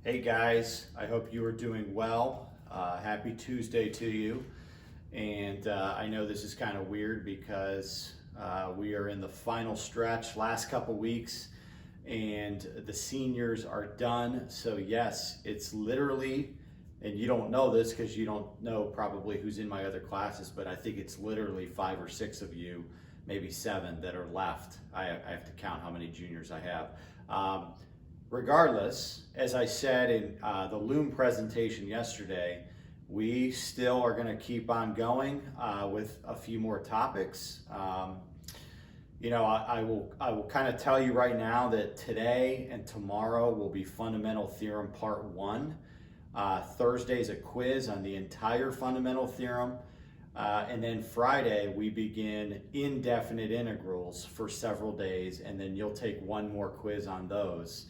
Hey guys, I hope you are doing well. Happy Tuesday to you. And I know this is kind of weird because we are in the final stretch, last couple weeks, and the seniors are done. So yes, it's literally, and you don't know this because you don't know probably who's in my other classes, but I think it's literally 5 or 6 of you, maybe 7 that are left. I have to count how many juniors I have. Regardless, as I said in the Loom presentation yesterday, we still are going to keep on going with a few more topics. I will kind of tell you right now that today and tomorrow will be Fundamental Theorem Part 1. Thursday's a quiz on the entire Fundamental Theorem. And then Friday, we begin indefinite integrals for several days, and then you'll take one more quiz on those.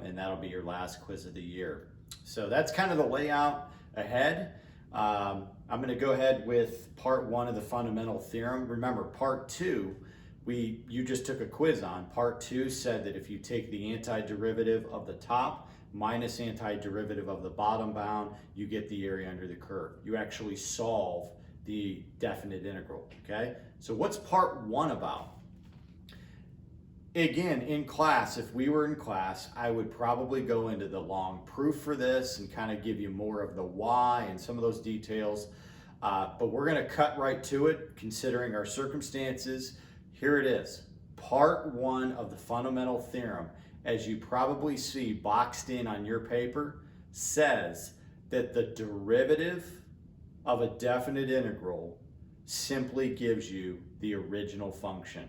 And that'll be your last quiz of the year. So that's kind of the layout ahead. I'm going to go ahead with part 1 of the fundamental theorem. Remember, part 2, you just took a quiz on. Part 2 said that if you take the antiderivative of the top minus antiderivative of the bottom bound, you get the area under the curve. You actually solve the definite integral, okay? So what's part 1 about? Again, in class, if we were in class, I would probably go into the long proof for this and kind of give you more of the why and some of those details. But we're going to cut right to it, considering our circumstances. Here it is, part 1 of the fundamental theorem, as you probably see boxed in on your paper, says that the derivative of a definite integral simply gives you the original function.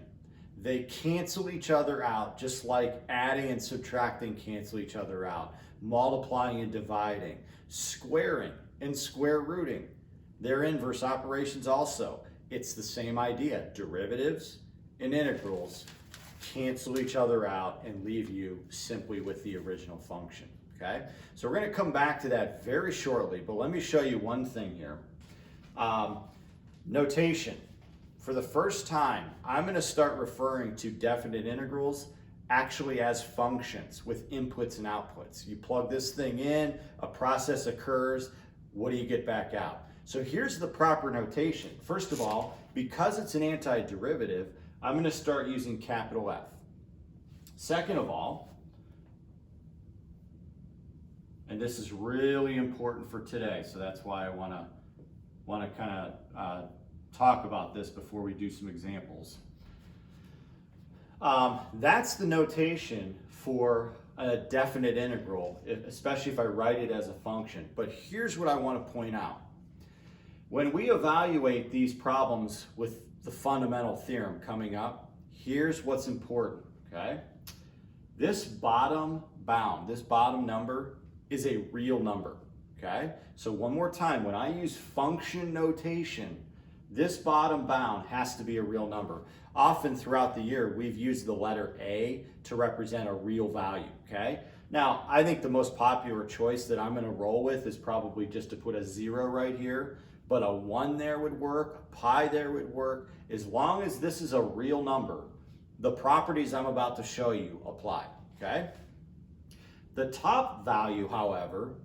They cancel each other out, just like adding and subtracting cancel each other out, multiplying and dividing, squaring and square rooting. They're inverse operations also. It's the same idea. Derivatives and integrals cancel each other out and leave you simply with the original function, okay? So we're gonna come back to that very shortly, but let me show you one thing here. Notation. For the first time, I'm going to start referring to definite integrals actually as functions with inputs and outputs. You plug this thing in, a process occurs, what do you get back out? So here's the proper notation. First of all, because it's an antiderivative, I'm going to start using capital F. Second of all, and this is really important for today, so that's why I want to kind of talk about this before we do some examples. That's the notation for a definite integral, especially if I write it as a function. But here's what I want to point out. When we evaluate these problems with the fundamental theorem coming up, here's what's important, okay? This bottom bound, this bottom number is a real number, okay? So one more time, when I use function notation, this bottom bound has to be a real number. Often throughout the year, we've used the letter A to represent a real value, okay? Now, I think the most popular choice that I'm gonna roll with is probably just to put a 0 right here, but a 1 there would work, a pi there would work. As long as this is a real number, the properties I'm about to show you apply, okay? The top value, however,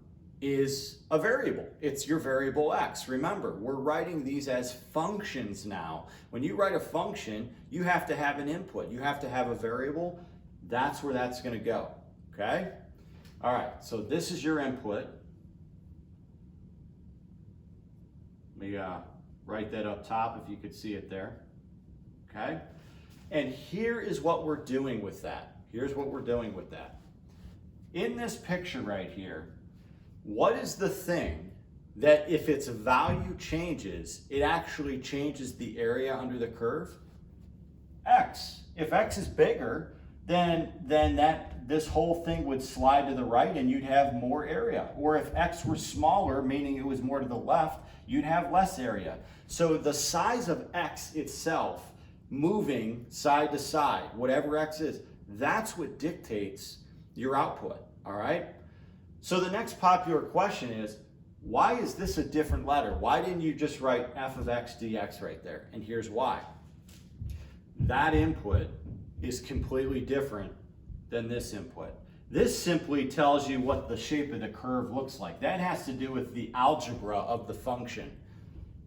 is a variable. It's your variable x. Remember, we're writing these as functions now. When you write a function, you have to have an input. You have to have a variable. That's where that's going to go, okay? All right, so this is your input. Let me write that up top if you could see it there, okay? And here is what we're doing with that. Here's what we're doing with that. In this picture right here, what is the thing that if its value changes, it actually changes the area under the curve? X. If X is bigger, then this whole thing would slide to the right and you'd have more area. Or if X were smaller, meaning it was more to the left, you'd have less area. So the size of X itself moving side to side, whatever X is, that's what dictates your output, all right? So the next popular question is, why is this a different letter? Why didn't you just write f of x dx right there? And here's why. That input is completely different than this input. This simply tells you what the shape of the curve looks like. That has to do with the algebra of the function.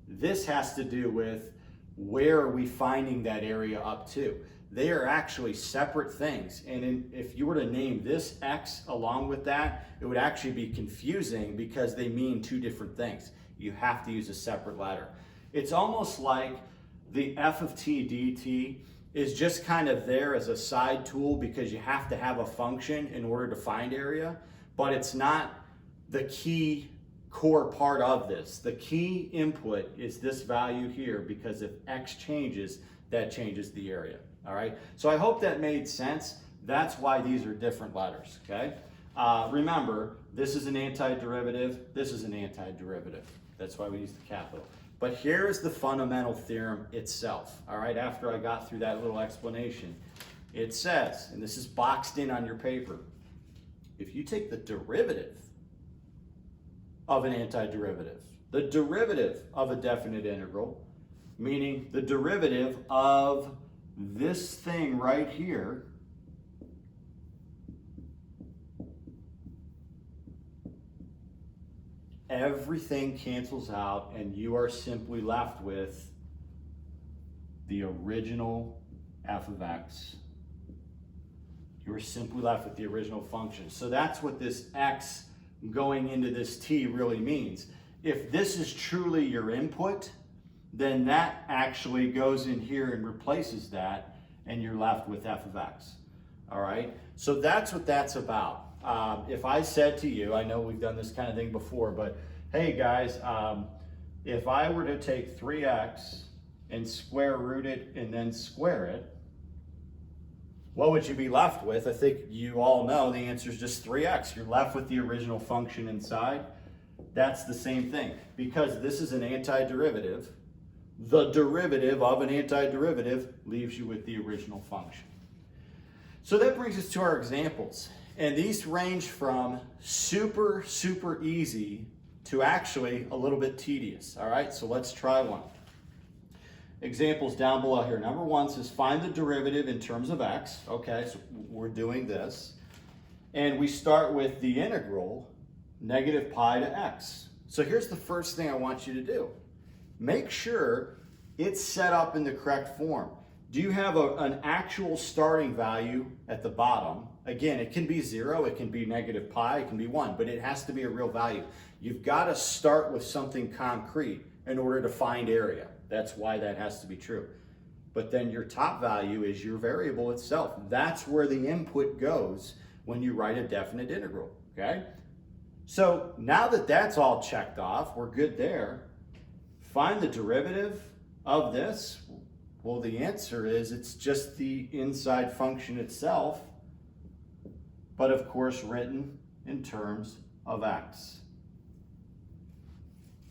This has to do with where are we finding that area up to. They are actually separate things. And if you were to name this x along with that, it would actually be confusing because they mean two different things. You have to use a separate letter. It's almost like the f of t dt is just kind of there as a side tool because you have to have a function in order to find area, but it's not the key core part of this. The key input is this value here because if x changes, that changes the area, all right? So I hope that made sense. That's why these are different letters, okay? Remember, this is an antiderivative, this is an antiderivative. That's why we use the capital. But here's the fundamental theorem itself, all right? After I got through that little explanation, it says, and this is boxed in on your paper, if you take the derivative of an antiderivative, the derivative of a definite integral, meaning the derivative of this thing right here, everything cancels out and you are simply left with the original f of x. You're simply left with the original function. So that's what this x going into this t really means. If this is truly your input, then that actually goes in here and replaces that, and you're left with f of x. All right? So that's what that's about. If I said to you, I know we've done this kind of thing before, but hey guys, if I were to take 3x and square root it and then square it, what would you be left with? I think you all know the answer is just 3x. You're left with the original function inside. That's the same thing. Because this is an antiderivative, the derivative of an antiderivative leaves you with the original function. So that brings us to our examples. And these range from super, super easy to actually a little bit tedious. All right, so let's try one. Examples down below here. Number one says find the derivative in terms of x. Okay, so we're doing this. And we start with the integral negative pi to x. So here's the first thing I want you to do. Make sure it's set up in the correct form. Do you have an actual starting value at the bottom? Again, it can be 0, it can be negative pi, it can be 1, but it has to be a real value. You've got to start with something concrete in order to find area. That's why that has to be true. But then your top value is your variable itself. That's where the input goes when you write a definite integral, okay? So now that that's all checked off, we're good there. Find the derivative of this. Well, the answer is it's just the inside function itself, but of course written in terms of x.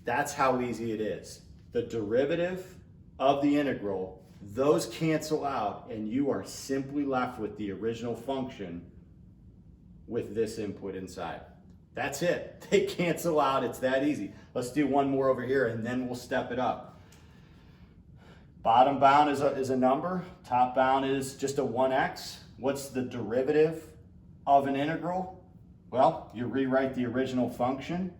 That's how easy it is. The derivative of the integral, those cancel out and you are simply left with the original function with this input inside. That's it. They cancel out. It's that easy. Let's do one more over here and then we'll step it up. Bottom bound is a number. Top bound is just a 1x. What's the derivative of an integral? Well, you rewrite the original function.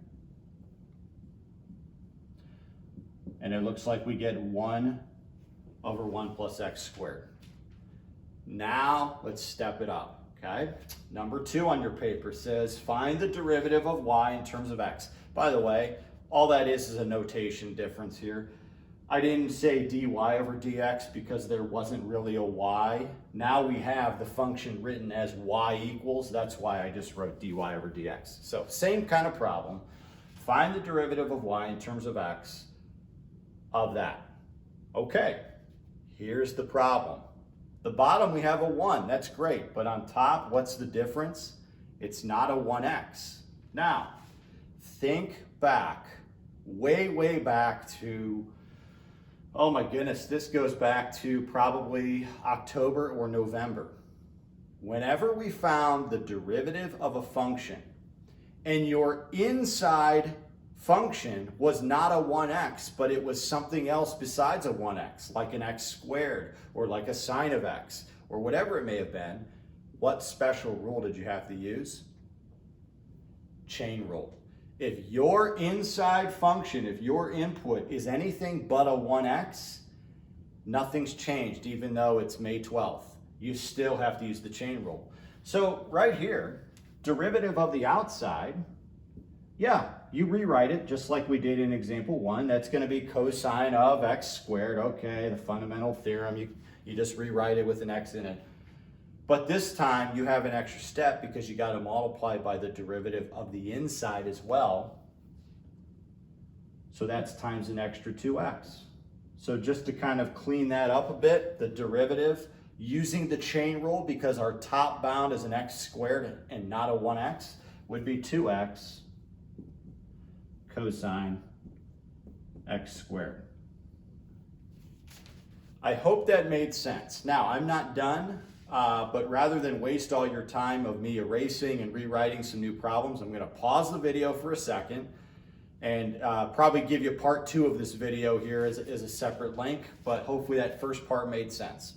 And it looks like we get 1 over 1 plus x squared. Now, let's step it up, okay? Number 2 on your paper says, find the derivative of y in terms of x. By the way, all that is a notation difference here. I didn't say dy over dx because there wasn't really a y. Now we have the function written as y equals. That's why I just wrote dy over dx. So same kind of problem. Find the derivative of y in terms of x of that. Okay, here's the problem. The bottom we have a 1, that's great. But on top, what's the difference? It's not a 1x. Now, think back, way back to, oh my goodness, this goes back to probably October or November. Whenever we found the derivative of a function and your inside function was not a 1x, but it was something else besides a 1x, like an x squared or like a sine of x or whatever it may have been, what special rule did you have to use? Chain rule. If your inside function, if your input is anything but a 1x, nothing's changed even though it's May 12th. You still have to use the chain rule. So right here, derivative of the outside, yeah, you rewrite it just like we did in example 1. That's going to be cosine of x squared. Okay, the fundamental theorem, you just rewrite it with an x in it. But this time you have an extra step because you got to multiply by the derivative of the inside as well. So that's times an extra 2x. So just to kind of clean that up a bit, the derivative using the chain rule, because our top bound is an x squared and not a 1x, would be 2x cosine x squared. I hope that made sense. Now, I'm not done, but rather than waste all your time of me erasing and rewriting some new problems, I'm going to pause the video for a second and probably give you part 2 of this video here as a separate link, but hopefully that first part made sense.